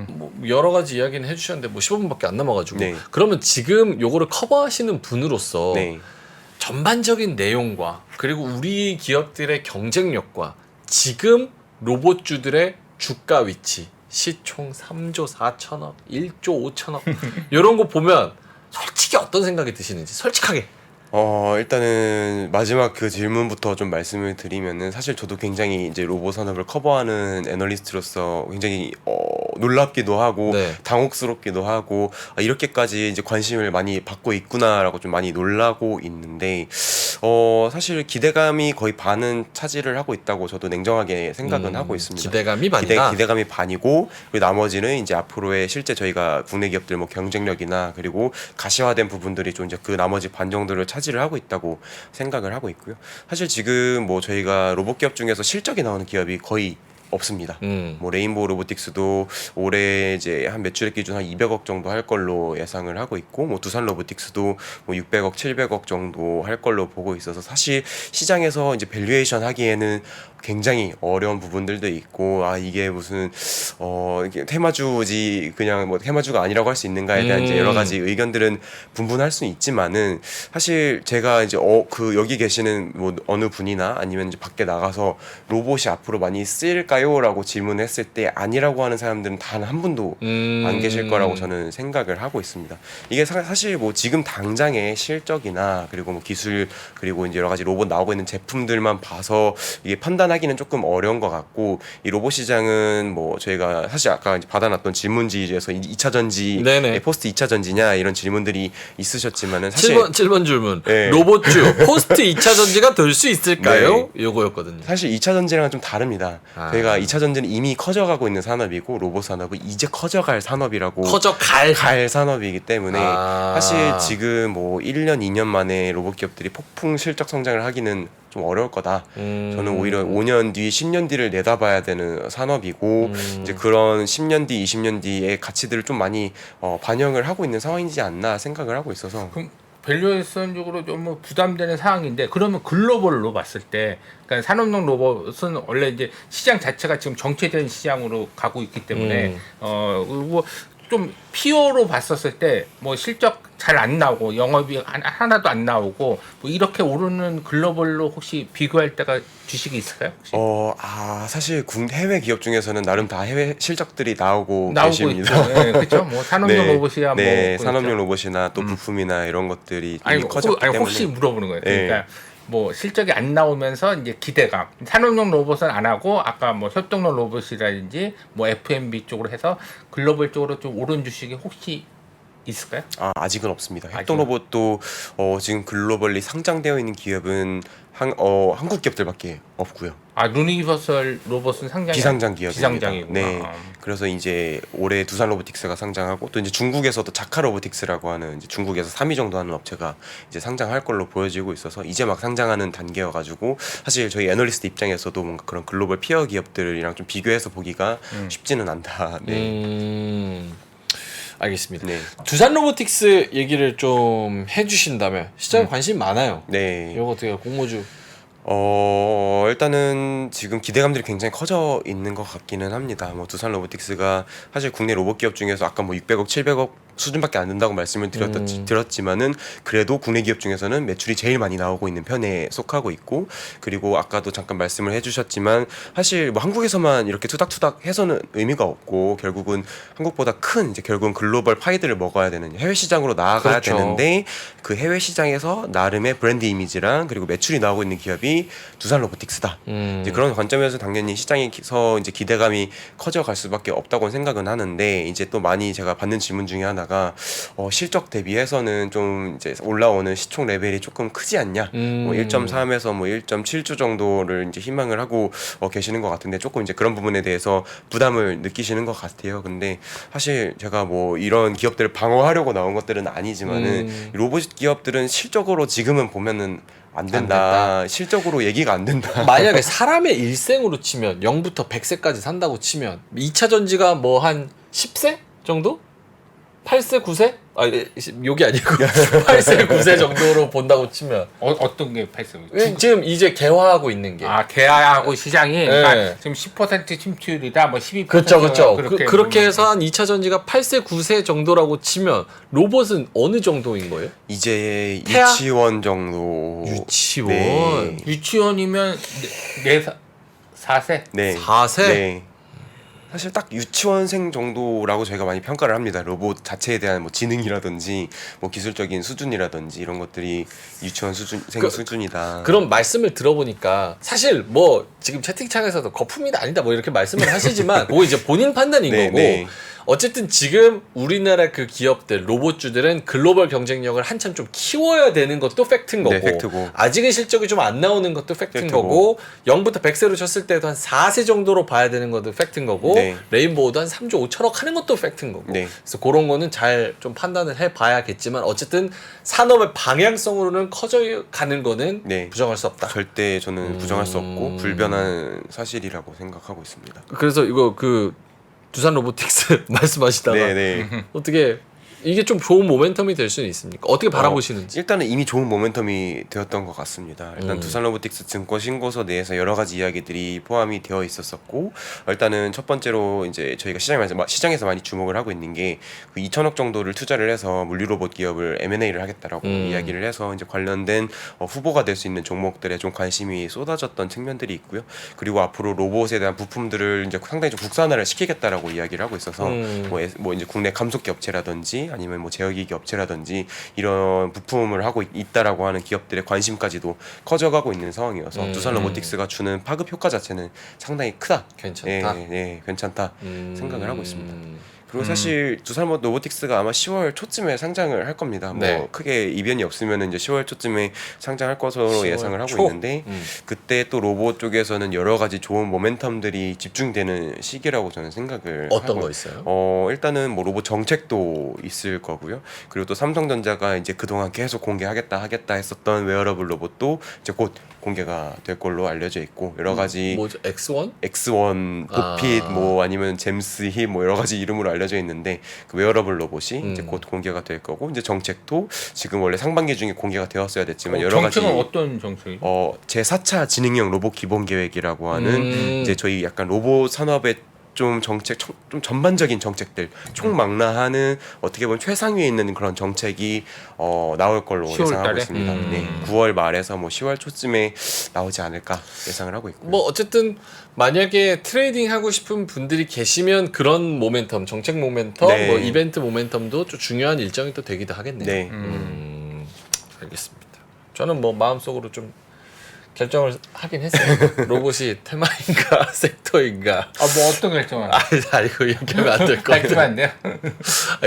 뭐 여러 가지 이야기는 해주셨는데 뭐 15분밖에 안 남아가지고 네. 그러면 지금 요거를 커버하시는 분으로서 네. 전반적인 내용과 그리고 우리 기업들의 경쟁력과 지금 로봇주들의 주가 위치 시총 3조 4천억 1조 5천억 이런 거 보면 솔직히 어떤 생각이 드시는지 솔직하게. 일단은 마지막 그 질문부터 좀 말씀을 드리면은 사실 저도 굉장히 이제 로봇 산업을 커버하는 애널리스트로서 굉장히 놀랍기도 하고 네. 당혹스럽기도 하고 이렇게까지 이제 관심을 많이 받고 있구나라고 좀 많이 놀라고 있는데 사실 기대감이 거의 반은 차지를 하고 있다고 저도 냉정하게 생각은 하고 있습니다. 기대감이 반이다. 기대감이 반이고 그리고 나머지는 이제 앞으로의 실제 저희가 국내 기업들 뭐 경쟁력이나 그리고 가시화된 부분들이 좀 이제 그 나머지 반 정도를 차지를 하고 있다고 생각을 하고 있고요. 사실 지금 뭐 저희가 로봇 기업 중에서 실적이 나오는 기업이 거의 없습니다. 뭐 레인보우 로보틱스도 올해 이제 한 매출액 기준 한 200억 정도 할 걸로 예상을 하고 있고, 뭐 두산 로보틱스도 뭐 600억, 700억 정도 할 걸로 보고 있어서 사실 시장에서 이제 밸류에이션 하기에는 굉장히 어려운 부분들도 있고, 아 이게 무슨 이게 테마주지 그냥 뭐 테마주가 아니라고 할 수 있는가에 대한 이제 여러 가지 의견들은 분분할 수 있지만은, 사실 제가 이제 그 여기 계시는 뭐 어느 분이나 아니면 이제 밖에 나가서 로봇이 앞으로 많이 쓰일까요?라고 질문했을 때 아니라고 하는 사람들은 단 한 분도 안 계실 거라고 저는 생각을 하고 있습니다. 이게 사실 뭐 지금 당장의 실적이나 그리고 뭐 기술 그리고 이제 여러 가지 로봇 나오고 있는 제품들만 봐서 이게 판단하기는 조금 어려운 것 같고, 이 로봇 시장은 뭐 저희가 사실 아까 이제 받아놨던 질문지에서 2차 전지, 네네. 포스트 2차 전지냐 이런 질문들이 있으셨지만은 사실 7번 질문. 네. 로봇주 포스트 2차 전지가 될 수 있을까요? 요거였거든요. 사실 2차 전지랑은 좀 다릅니다. 저희가 2차 전지는 이미 커져가고 있는 산업이고, 로봇 산업은 이제 커져갈 산업이라고, 갈 산업이기 때문에 사실 지금 뭐 1년, 2년 만에 로봇 기업들이 폭풍 실적 성장을 하기는 좀 어려울 거다. 저는 오히려 5년 뒤, 10년 뒤를 내다봐야 되는 산업이고, 이제 그런 10년 뒤, 20년 뒤의 가치들을 좀 많이 반영을 하고 있는 상황이지 않나 생각을 하고 있어서. 그럼 밸류에이션적으로 좀 뭐 부담되는 상황인데, 그러면 글로벌로 봤을 때, 그러니까 산업용 로봇은 원래 이제 시장 자체가 지금 정체된 시장으로 가고 있기 때문에 뭐 좀 피어로 봤었을 때 뭐 실적 잘 안 나오고 영업이 하나도 안 나오고 뭐 이렇게 오르는 글로벌로 혹시 비교할 때가 주식이 있을까요? 혹시? 사실 해외 기업 중에서는 나름 다 해외 실적들이 나오고 있죠. 계십니다. 네, 그렇죠. 뭐 산업용 네, 로봇이야, 네, 뭐 산업용 로봇이나 또 부품이나 이런 것들이 아니, 이미 커졌기 때문에. 혹시 물어보는 거예요. 네. 그러니까 뭐 실적이 안 나오면서 이제 기대감. 산업용 로봇은 안 하고 아까 뭐 협동용 로봇이라든지 뭐 F&B 쪽으로 해서 글로벌 쪽으로 좀 오른 주식이 혹시 있을까요? 아직은 없습니다. 협동 로봇도 지금 글로벌리 상장되어 있는 기업은 한국 기업들밖에 없고요. 유니버설 로봇은 상장이 비상장 기업입니다. 비상장이구나. 네. 그래서 이제 올해 두산 로보틱스가 상장하고, 또 이제 중국에서도 자카 로보틱스라고 하는 이제 중국에서 3위 정도 하는 업체가 이제 상장할 걸로 보여지고 있어서 이제 막 상장하는 단계여가지고, 사실 저희 애널리스트 입장에서도 뭔가 그런 글로벌 피어 기업들이랑 좀 비교해서 보기가 쉽지는 않다. 네. 알겠습니다. 네. 두산 로보틱스 얘기를 좀 해주신다면, 시장에 관심이 많아요. 네. 이거 어떻게 공모주? 일단은 지금 기대감들이 굉장히 커져 있는 것 같기는 합니다. 뭐 두산 로보틱스가 사실 국내 로봇 기업 중에서 아까 뭐 600억, 700억 수준밖에 안 된다고 말씀을 드렸지만은 그래도 국내 기업 중에서는 매출이 제일 많이 나오고 있는 편에 속하고 있고, 그리고 아까도 잠깐 말씀을 해주셨지만 사실 뭐 한국에서만 이렇게 투닥투닥 해서는 의미가 없고, 결국은 한국보다 큰 이제 결국은 글로벌 파이들을 먹어야 되는 해외 시장으로 나아가야 그렇죠. 되는데, 그 해외 시장에서 나름의 브랜드 이미지랑 그리고 매출이 나오고 있는 기업이 두산 로보틱스다. 이제 그런 관점에서 당연히 시장에서 이제 기대감이 커져갈 수밖에 없다고 생각은 하는데, 이제 또 많이 제가 받는 질문 중에 하나가 실적 대비해서는 좀 이제 올라오는 시총 레벨이 조금 크지 않냐, 뭐 1.3에서 뭐 1.7조 정도를 이제 희망을 하고 계시는 것 같은데, 조금 이제 그런 부분에 대해서 부담을 느끼시는 것 같아요. 근데 사실 제가 뭐 이런 기업들을 방어하려고 나온 것들은 아니지만은 로봇 기업들은 실적으로 지금은 보면은 안 된다. 실적으로 얘기가 안 된다. 만약에 사람의 일생으로 치면 0부터 100세까지 산다고 치면 2차 전지가 뭐 한 10세 정도? 8세, 9세? 욕이 아니고 8세, 9세 정도로 본다고 치면 어떤 게 8세? 지금 이제 개화하고 있는 게 개화하고 시장이 네. 그러니까 지금 10% 침투율이다, 뭐 12%. 그렇죠. 그렇게 해서 한 2차 전지가 8세, 9세 정도라고 치면 로봇은 어느 정도인 거예요? 이제 태아? 유치원 정도. 유치원. 네. 유치원이면 4세? 네. 4세? 네. 사실 딱 유치원생 정도라고 저희가 많이 평가를 합니다. 로봇 자체에 대한 뭐 지능이라든지 뭐 기술적인 수준이라든지 이런 것들이 유치원 수준이다. 그런 말씀을 들어보니까 사실 뭐 지금 채팅창에서도 거품이다 아니다 뭐 이렇게 말씀을 하시지만 그거 이제 본인 판단인 네, 거고 네. 어쨌든 지금 우리나라 그 기업들 로봇주들은 글로벌 경쟁력을 한참 좀 키워야 되는 것도 팩트인 거고 네, 팩트고. 아직은 실적이 좀 안 나오는 것도 팩트인 팩트고. 거고 0부터 100세로 쳤을 때도 한 4세 정도로 봐야 되는 것도 팩트인 거고 네. 레인보우도 한 3조 5천억 하는 것도 팩트인 거고 네. 그래서 그런 거는 잘 좀 판단을 해봐야겠지만 어쨌든 산업의 방향성으로는 커져 가는 거는 네. 부정할 수 없다. 절대 저는 부정할 수 없고 불변한 사실이라고 생각하고 있습니다. 그래서 이거 그 두산 로보틱스 말씀하시다가 네네. 어떻게 이게 좀 좋은 모멘텀이 될 수는 있습니까? 어떻게 바라보시는지. 일단은 이미 좋은 모멘텀이 되었던 것 같습니다. 일단 두산 로보틱스 증권 신고서 내에서 여러 가지 이야기들이 포함이 되어 있었었고 일단은 첫 번째로 이제 저희가 시장에서 많이 주목을 하고 있는 게 그 2천억 정도를 투자를 해서 물리 로봇 기업을 M&A를 하겠다라고 이야기를 해서 이제 관련된 후보가 될 수 있는 종목들에 좀 관심이 쏟아졌던 측면들이 있고요. 그리고 앞으로 로봇에 대한 부품들을 이제 상당히 좀 국산화를 시키겠다라고 이야기를 하고 있어서 뭐 이제 국내 감속기 업체라든지 아니면 뭐 제어기기 업체라든지 이런 부품을 하고 있다라고 하는 기업들의 관심까지도 커져가고 있는 상황이어서 두산 로보틱스가 주는 파급 효과 자체는 상당히 크다. 괜찮다. 네, 괜찮다 생각을 하고 있습니다. 그리고 사실 두산 로보틱스가 아마 10월 초쯤에 상장을 할 겁니다. 뭐 네. 크게 이변이 없으면 이제 10월 초쯤에 상장할 것으로 10월 예상을 하고 초? 있는데 그때 또 로봇 쪽에서는 여러 가지 좋은 모멘텀들이 집중되는 시기라고 저는 생각을 어떤 하고 거 있어요? 일단은 뭐 로봇 정책도 있을 거고요. 그리고 또 삼성전자가 이제 그동안 계속 공개하겠다 했었던 웨어러블 로봇도 이제 곧 공개가 될 걸로 알려져 있고 여러 가지 뭐죠? X1? X1, 보핏 뭐 아니면 잼스 힙뭐 여러 가지 이름으로 알려져 있는데 그 웨어러블 로봇이 이제 곧 공개가 될 거고 이제 정책도 지금 원래 상반기 중에 공개가 되었어야 됐지만 여러 가지 정책은 어떤 정책이죠? 제 4차 지능형 로봇 기본 계획이라고 하는 이제 저희 약간 로봇 산업의 좀 정책 좀 전반적인 정책들 총망라하는 어떻게 보면 최상위에 있는 그런 정책이 나올 걸로 10월 예상하고 달에? 있습니다. 네, 9월 말에서 뭐 10월 초쯤에 나오지 않을까 예상을 하고 있고요. 뭐 어쨌든 만약에 트레이딩 하고 싶은 분들이 계시면 그런 모멘텀, 정책 모멘텀, 네. 뭐 이벤트 모멘텀도 좀 중요한 일정이 또 되기도 하겠네요. 네. 알겠습니다. 저는 뭐 마음속으로 좀 결정을 하긴 했어요. 로봇이 테마인가 섹터인가. 뭐 어떤 결정을? 이거 얘기하면 안 될 것 밝히면 같아요. 안 돼요?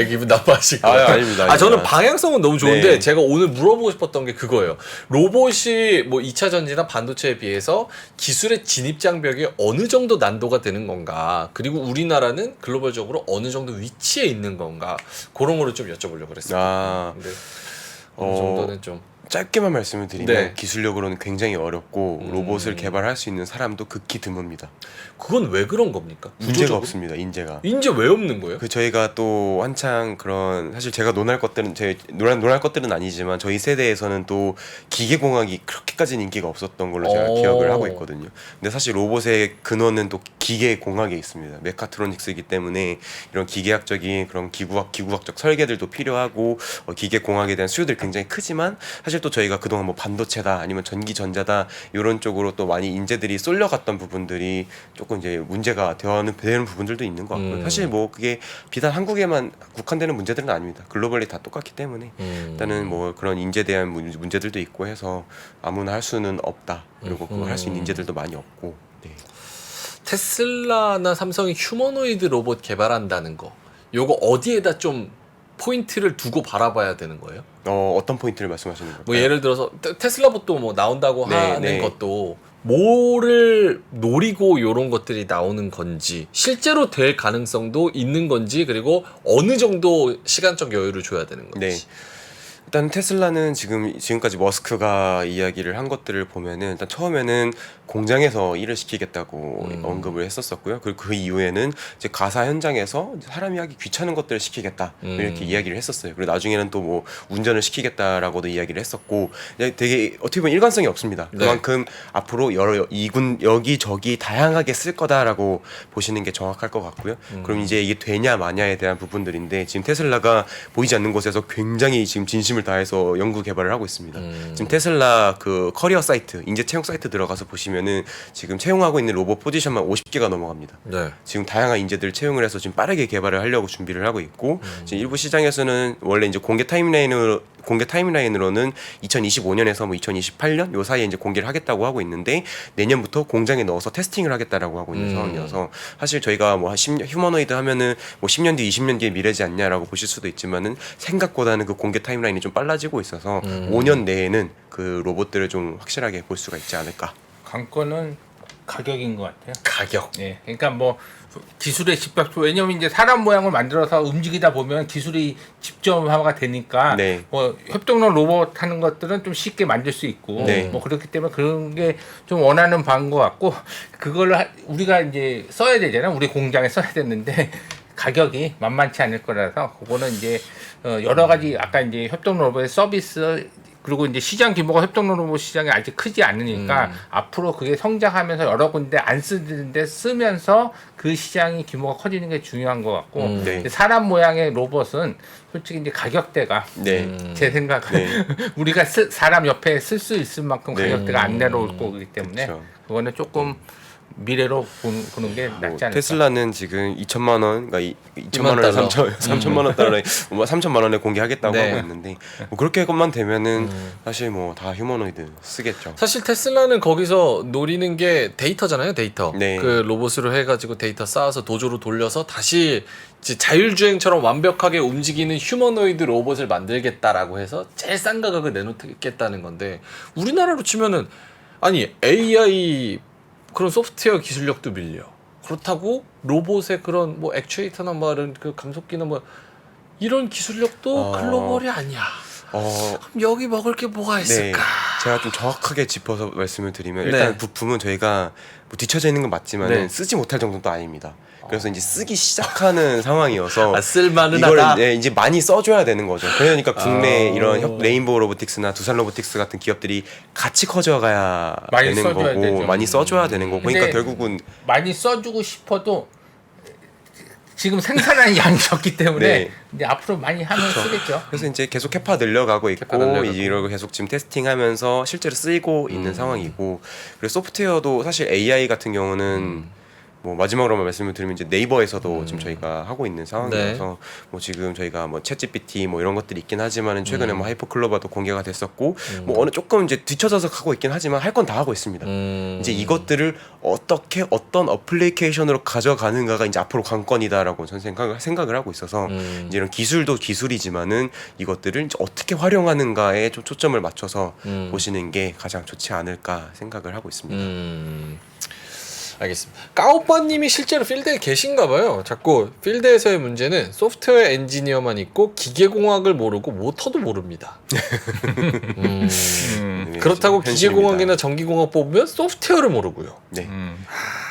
기분 나빠하시고. 아닙니다. 저는 방향성은 너무 좋은데 네. 제가 오늘 물어보고 싶었던 게 그거예요. 로봇이 뭐 2차 전지나 반도체에 비해서 기술의 진입 장벽이 어느 정도 난도가 되는 건가? 그리고 우리나라는 글로벌적으로 어느 정도 위치에 있는 건가? 그런 거를 좀 여쭤보려고 그랬어요. 근데 어느 정도는 좀 짧게만 말씀을 드리면 네. 기술력으로는 굉장히 어렵고 로봇을 개발할 수 있는 사람도 극히 드뭅니다. 그건 왜 그런 겁니까? 인재가 구조적으로? 없습니다. 인재가. 인재 왜 없는 거예요? 그 저희가 또 한창 그런 사실 제가 논할 것들은 아니지만 저희 세대에서는 또 기계공학이 그렇게까지는 인기가 없었던 걸로 제가 기억을 하고 있거든요. 근데 사실 로봇의 근원은 또 기계공학에 있습니다. 메카트로닉스이기 때문에 이런 기계학적인 그런 기구학적 설계들도 필요하고 기계공학에 대한 수요들이 굉장히 크지만 사실 또 저희가 그동안 뭐 반도체다 아니면 전기전자다 이런 쪽으로 또 많이 인재들이 쏠려갔던 부분들이 조금 이제 문제가 되는 부분들도 있는 것 같고요. 사실 뭐 그게 비단 한국에만 국한되는 문제들은 아닙니다. 글로벌리 다 똑같기 때문에 일단은 뭐 그런 인재에 대한 문제들도 있고 해서 아무나 할 수는 없다. 그리고 그걸 할 수 있는 인재들도 많이 없고. 네. 테슬라나 삼성이 휴머노이드 로봇 개발한다는 거 요거 어디에다 좀 포인트를 두고 바라봐야 되는 거예요? 어떤 포인트를 말씀하시는 걸까요? 뭐 예를 들어서 테슬라봇도 뭐 나온다고 네, 하는 네. 것도 뭐를 노리고 이런 것들이 나오는 건지 실제로 될 가능성도 있는 건지 그리고 어느 정도 시간적 여유를 줘야 되는 건지. 네. 일단 테슬라는 지금까지 머스크가 이야기를 한 것들을 보면은 일단 처음에는 공장에서 일을 시키겠다고 언급을 했었었고요. 그리고 그 이후에는 이제 가사 현장에서 사람이 하기 귀찮은 것들을 시키겠다 이렇게 이야기를 했었어요. 그리고 나중에는 또 뭐 운전을 시키겠다라고도 이야기를 했었고 되게 어떻게 보면 일관성이 없습니다. 네. 그만큼 앞으로 여러 여기저기 다양하게 쓸 거다라고 보시는 게 정확할 것 같고요. 그럼 이제 이게 되냐 마냐에 대한 부분들인데 지금 테슬라가 보이지 않는 곳에서 굉장히 지금 진심을 다해서 연구 개발을 하고 있습니다. 지금 테슬라 그 커리어 사이트, 인재 채용 사이트 들어가서 보시면은 지금 채용하고 있는 로봇 포지션만 50개가 넘어갑니다. 네. 지금 다양한 인재들을 채용을 해서 지금 빠르게 개발을 하려고 준비를 하고 있고 지금 일부 시장에서는 원래 이제 공개 공개 타임라인으로는 2025년에서 뭐 2028년 요 사이에 이제 공개를 하겠다고 하고 있는데 내년부터 공장에 넣어서 테스팅을 하겠다라고 하고 있는 상황이어서 사실 저희가 뭐 10년 휴머노이드 하면은 뭐 10년 뒤 20년 뒤에 미래지 않냐라고 보실 수도 있지만은 생각보다는 그 공개 타임라인이 좀 빨라지고 있어서 5년 내에는 그 로봇들을 좀 확실하게 볼 수가 있지 않을까. 관건은 가격인 것 같아요. 가격. 예, 그러니까 뭐 기술의 집합, 왜냐면 이제 사람 모양을 만들어서 움직이다 보면 기술이 집점화가 되니까 네. 뭐 협동력 로봇 하는 것들은 좀 쉽게 만들 수 있고 네. 뭐 그렇기 때문에 그런 게 좀 원하는 바인 것 같고 그걸 우리가 이제 써야 되잖아. 우리 공장에 써야 되는데 가격이 만만치 않을 거라서 그거는 이제 여러 가지 아까 이제 협동력 로봇의 서비스 그리고 이제 시장 규모가 협동력 로봇 시장이 아직 크지 않으니까 앞으로 그게 성장하면서 여러 군데 안 쓰는데 쓰면서 그 시장이 규모가 커지는 게 중요한 것 같고 네. 사람 모양의 로봇은 솔직히 이제 가격대가 네. 제 생각은 네. 우리가 사람 옆에 쓸 수 있을 만큼 네. 가격대가 안 내려올 거기 때문에 그쵸. 그거는 조금 미래로 보는 게 낫지 않을까. 테슬라는 지금 2천만 원, 그러니까 2천만 원에 3천만 원 달러에 3천만 원에 공개하겠다고 네. 하고 있는데 뭐 그렇게만 되면은 사실 뭐 다 휴머노이드 쓰겠죠. 사실 테슬라는 거기서 노리는 게 데이터잖아요, 데이터. 네. 그 로봇으로 해가지고 데이터 쌓아서 도조로 돌려서 다시 이제 자율주행처럼 완벽하게 움직이는 휴머노이드 로봇을 만들겠다라고 해서 제일 싼 가격을 내놓겠다는 건데 우리나라로 치면은 아니 AI 그런 소프트웨어 기술력도 밀려. 그렇다고 로봇의 그런 뭐 액추에이터나 뭐 이런 그 감속기나 뭐 이런 기술력도 글로벌이 아니야. 그럼 여기 먹을 게 뭐가 네, 있을까? 제가 좀 정확하게 짚어서 말씀을 드리면 네. 일단 부품은 저희가 뭐 뒤쳐져 있는 건 맞지만 네. 쓰지 못할 정도도 아닙니다. 그래서 이제 쓰기 시작하는 상황이어서 쓸만은 이걸 하다. 네, 이제 많이 써줘야 되는 거죠. 그러니까 국내 이런 레인보우 로보틱스나 두산 로보틱스 같은 기업들이 같이 커져가야 많이 되는 써줘야 거고 되죠. 많이 써줘야 되는 거고 그러니까 근데 결국은 많이 써주고 싶어도 지금 생산하는 양이 적기 때문에 네. 이제 앞으로 많이 하면 쓰겠죠. 그래서 이제 계속 캐파 늘려가고 있고 캐파 늘려가고. 이제 이러고 계속 지금 테스팅하면서 실제로 쓰이고 있는 상황이고 그리고 소프트웨어도 사실 AI 같은 경우는 뭐 마지막으로만 말씀을 드리면 이제 네이버에서도 지금 저희가 하고 있는 상황이라서 뭐 지금 저희가 뭐 챗GPT 뭐 이런 것들이 있긴 하지만은 최근에 뭐 하이퍼클로바도 공개가 됐었고 뭐 어느 조금 이제 뒤쳐져서 가고 있긴 하지만 할 건 다 하고 있습니다. 이제 이것들을 어떻게 어떤 어플리케이션으로 가져가는가가 이제 앞으로 관건이다라고 저는 생각을 하고 있어서 이제 이런 기술도 기술이지만은 이것들을 이제 어떻게 활용하는가에 좀 초점을 맞춰서 보시는 게 가장 좋지 않을까 생각을 하고 있습니다. 알겠습니다. 까오빠님이 실제로 필드에 계신가 봐요. 자꾸 필드에서의 문제는 소프트웨어 엔지니어만 있고 기계공학을 모르고 모터도 모릅니다. 네, 그렇다고 현실입니다. 기계공학이나 전기공학 뽑으면 소프트웨어를 모르고요. 네.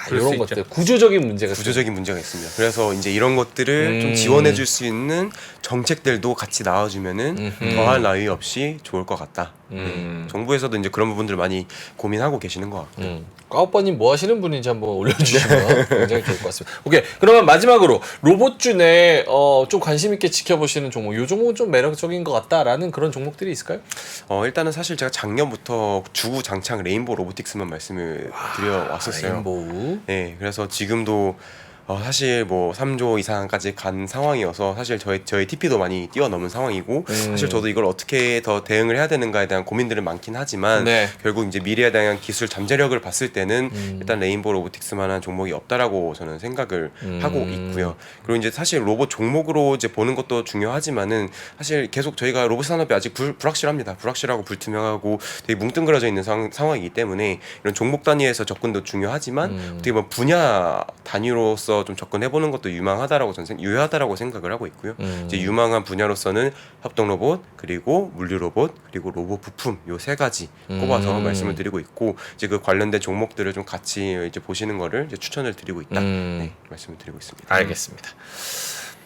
그럴 수 이런 있죠. 것들 구조적인 문제가 구조적인 문제가 있습니다. 그래서 이제 이런 것들을 좀 지원해 줄 수 있는 정책들도 같이 나와주면은 더할 나위 없이 좋을 것 같다. 네. 정부에서도 이제 그런 부분들 많이 고민하고 계시는 것 같고요. 까오빠님 뭐 하시는 분인지 한번 올려주시면 굉장히 좋을 것 같습니다. 오케이, 그러면 마지막으로 로봇주 내에 좀 관심 있게 지켜보시는 종목, 이 종목은 좀 매력적인 것 같다라는 그런 종목들이 있을까요? 일단은 사실 제가 작년부터 주구장창 레인보우 로보틱스만 말씀을 드려왔었어요. 레인보우. 네, 그래서 지금도 사실 뭐 3조 이상까지 간 상황이어서 사실 저희 TP도 많이 뛰어넘은 상황이고 사실 저도 이걸 어떻게 더 대응을 해야 되는가에 대한 고민들은 많긴 하지만 네. 결국 이제 미래에 대한 기술 잠재력을 봤을 때는 일단 레인보우 로보틱스만한 종목이 없다라고 저는 생각을 하고 있고요. 그리고 이제 사실 로봇 종목으로 이제 보는 것도 중요하지만은 사실 계속 저희가 로봇 산업이 아직 불확실합니다. 불확실하고 불투명하고 되게 뭉뚱그려져 있는 상황이기 때문에 이런 종목 단위에서 접근도 중요하지만 어떻게 보면 분야 단위로서 좀 접근해보는 것도 유효하다라고 생각을 하고 있고요. 이제 유망한 분야로서는 협동 로봇 그리고 물류 로봇 그리고 로봇 부품 요 세 가지 꼽아서 말씀을 드리고 있고 이제 그 관련된 종목들을 좀 같이 이제 보시는 거를 이제 추천을 드리고 있다. 네, 말씀을 드리고 있습니다. 알겠습니다.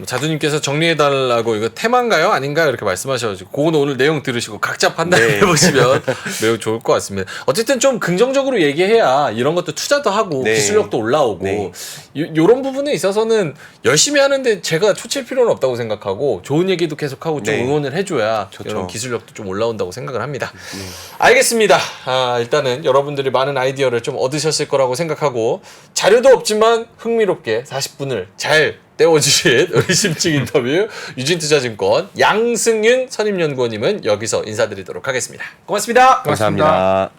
자두님께서 정리해달라고 이거 테마인가요? 아닌가요? 이렇게 말씀하셔가지고 그거는 오늘 내용 들으시고 각자 판단해보시면 매우 좋을 것 같습니다. 어쨌든 좀 긍정적으로 얘기해야 이런 것도 투자도 하고 네. 기술력도 올라오고 네. 요런 부분에 있어서는 열심히 하는데 제가 초칠 필요는 없다고 생각하고 좋은 얘기도 계속하고 좀 네. 응원을 해줘야 좋죠. 이런 기술력도 좀 올라온다고 생각을 합니다. 알겠습니다. 일단은 여러분들이 많은 아이디어를 좀 얻으셨을 거라고 생각하고 자료도 없지만 흥미롭게 40분을 잘 떼어주신 우리 심층 인터뷰 유진투자증권 양승윤 선임연구원님은 여기서 인사드리도록 하겠습니다. 고맙습니다. 감사합니다.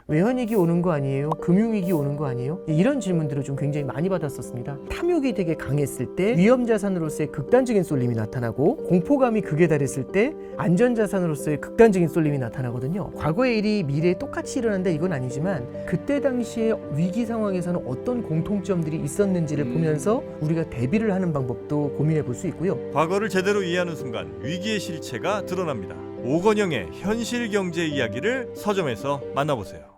외환위기 오는 거 아니에요? 금융위기 오는 거 아니에요? 이런 질문들을 좀 굉장히 많이 받았었습니다. 탐욕이 되게 강했을 때 위험자산으로서의 극단적인 쏠림이 나타나고 공포감이 극에 달했을 때 안전자산으로서의 극단적인 쏠림이 나타나거든요. 과거의 일이 미래에 똑같이 일어난다 이건 아니지만 그때 당시에 위기 상황에서는 어떤 공통점들이 있었는지를 보면서 우리가 대비를 하는 방법도 고민해 볼 수 있고요. 과거를 제대로 이해하는 순간 위기의 실체가 드러납니다. 오건영의 현실 경제 이야기를 서점에서 만나보세요.